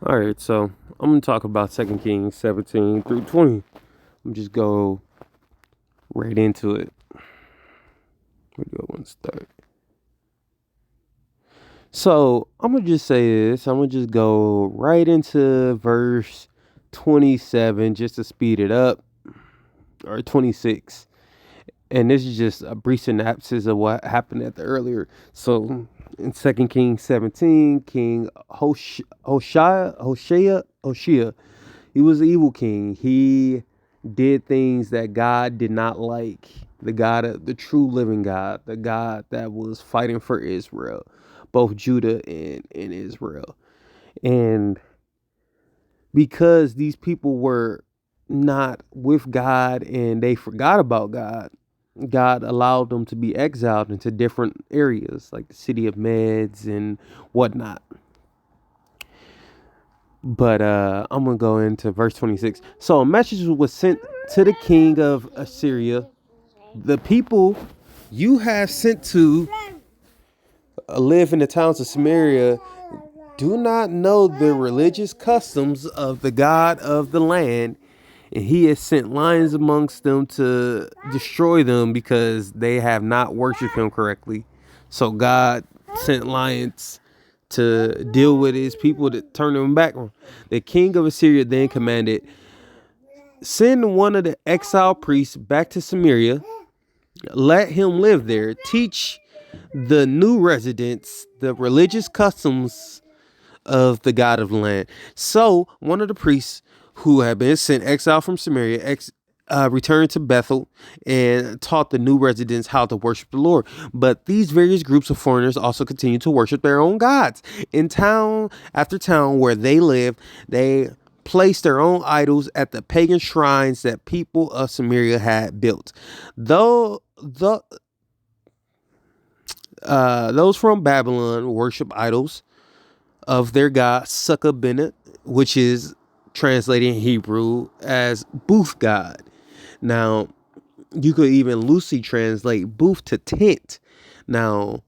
All right, so I'm gonna talk about 2 Kings 17 through 20. I'm just go right into it. We go one start. So I'm gonna just say this. I'm gonna just go right into verse 27 just to speed it up, or 26. And this is just a brief synopsis of what happened at the earlier. So in 2 Kings 17, King Hoshea, he was an evil king. He did things that God did not like. The God, the true living God, the God that was fighting for Israel, both Judah and Israel. And because these people were not with God and they forgot about God, God allowed them to be exiled into different areas, like the city of Meds and whatnot. But I'm gonna go into verse 26. So a message was sent to the king of Assyria. The people you have sent to live in the towns of Samaria do not know the religious customs of the God of the land, and he has sent lions amongst them to destroy them because they have not worshipped him correctly. So God sent lions to deal with his people to turn them back on. The king of Assyria then commanded, send one of the exiled priests back to Samaria. Let him live there. Teach the new residents the religious customs of the God of the land. So one of the priests who had been sent exile from Samaria returned to Bethel and taught the new residents how to worship the Lord. But these various groups of foreigners also continued to worship their own gods. In town after town where they lived, they placed their own idols at the pagan shrines that people of Samaria had built. Though those from Babylon worship idols of their god Sukkah, which is translated in Hebrew as booth god. Now, you could even loosely translate booth to tent. Now,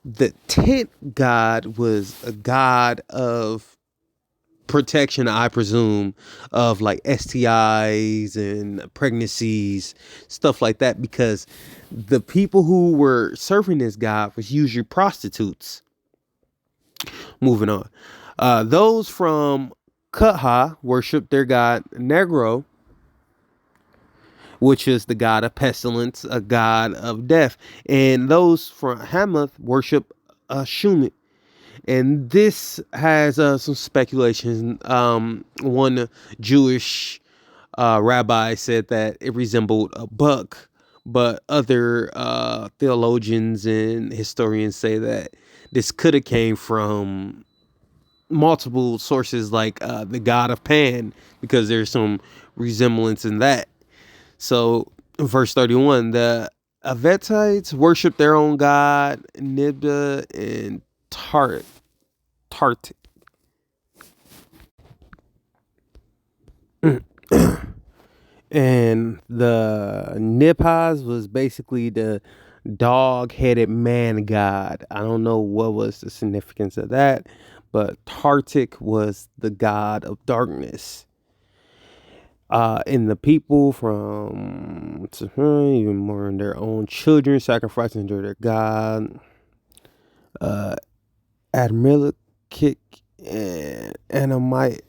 the tent god was a god of protection, I presume, of like STIs and pregnancies, stuff like that, because the people who were serving this god was usually prostitutes. Moving on. Those from Kutha worship their god Negro, which is the god of pestilence, a god of death. And those from Hamath worship Shumit. And this has some speculation. One Jewish rabbi said that it resembled a buck, but other theologians and historians say that this could have came from multiple sources, like the god of Pan, because there's some resemblance in that. So, verse 31, the Avetites worship their own god, Nibda and Tart. And the Niphaz was basically the dog-headed man god. I don't know what was the significance of that, but Tartik was the god of darkness. And the people from even more in their own children sacrificing to their god. Admirakic and Anamite.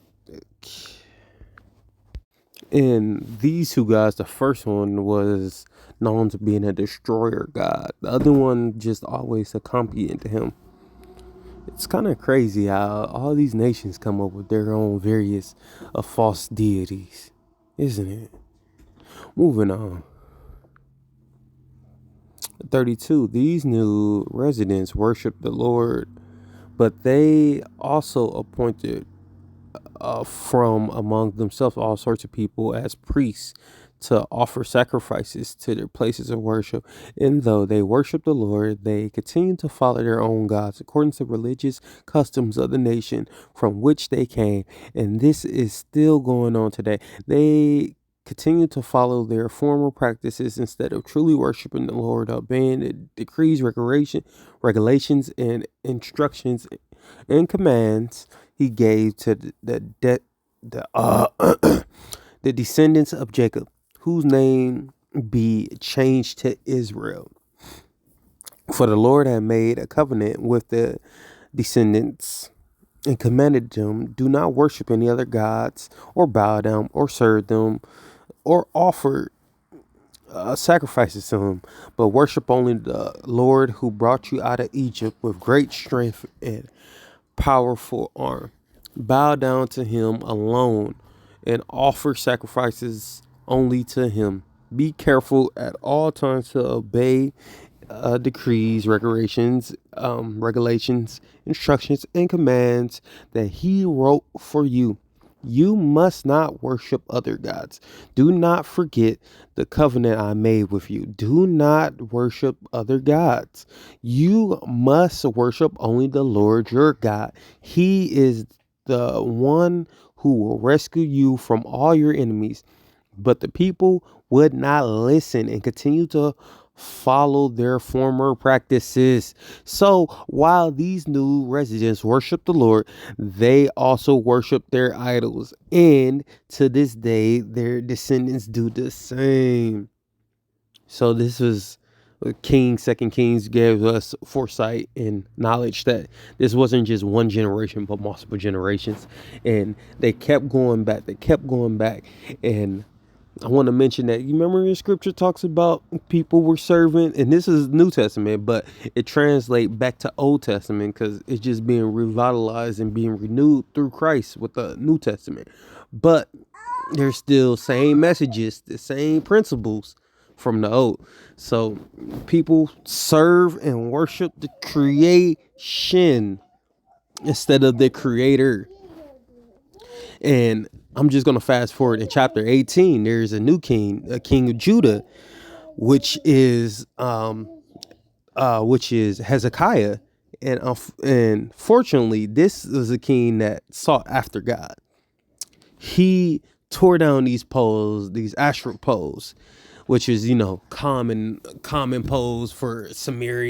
And these two guys, the first one was known to being a destroyer god. The other one just always accompanied to him. It's kind of crazy how all these nations come up with their own various false deities, isn't it? Moving on. 32. These new residents worship the Lord, but they also appointed from among themselves all sorts of people as priests to offer sacrifices to their places of worship. And though they worship the Lord, they continue to follow their own gods according to religious customs of the nation from which they came. And this is still going on today. They continue to follow their former practices instead of truly worshiping the Lord, obeying the decrees, regulations, and instructions and commands he gave to the descendants of Jacob, whose name be changed to Israel. For the Lord had made a covenant with the descendants and commanded them, do not worship any other gods or bow down or serve them or offer sacrifices to him, but worship only the Lord who brought you out of Egypt with great strength and powerful arm. Bow down to him alone and offer sacrifices only to him. Be careful at all times to obey decrees, regulations, instructions, and commands that he wrote for you. You must not worship other gods. Do not forget the covenant I made with you. Do not worship other gods. You must worship only the Lord your God. He is the one who will rescue you from all your enemies. But the people would not listen and continue to follow their former practices. So while these new residents worship the Lord, they also worship their idols. And to this day, their descendants do the same. So this is Second Kings gave us foresight and knowledge that this wasn't just one generation, but multiple generations. And they kept going back. And I want to mention that you remember in scripture talks about people were serving, and this is New Testament, but it translates back to Old Testament because it's just being revitalized and being renewed through Christ with the New Testament. But there's still same messages, the same principles from the old. So people serve and worship the creation instead of the creator. And I'm just going to fast forward in chapter 18. There's a new king, a king of Judah, which is Hezekiah. And fortunately, this was a king that sought after God. He tore down these poles, these Asherah poles, which is, common poles for Samaria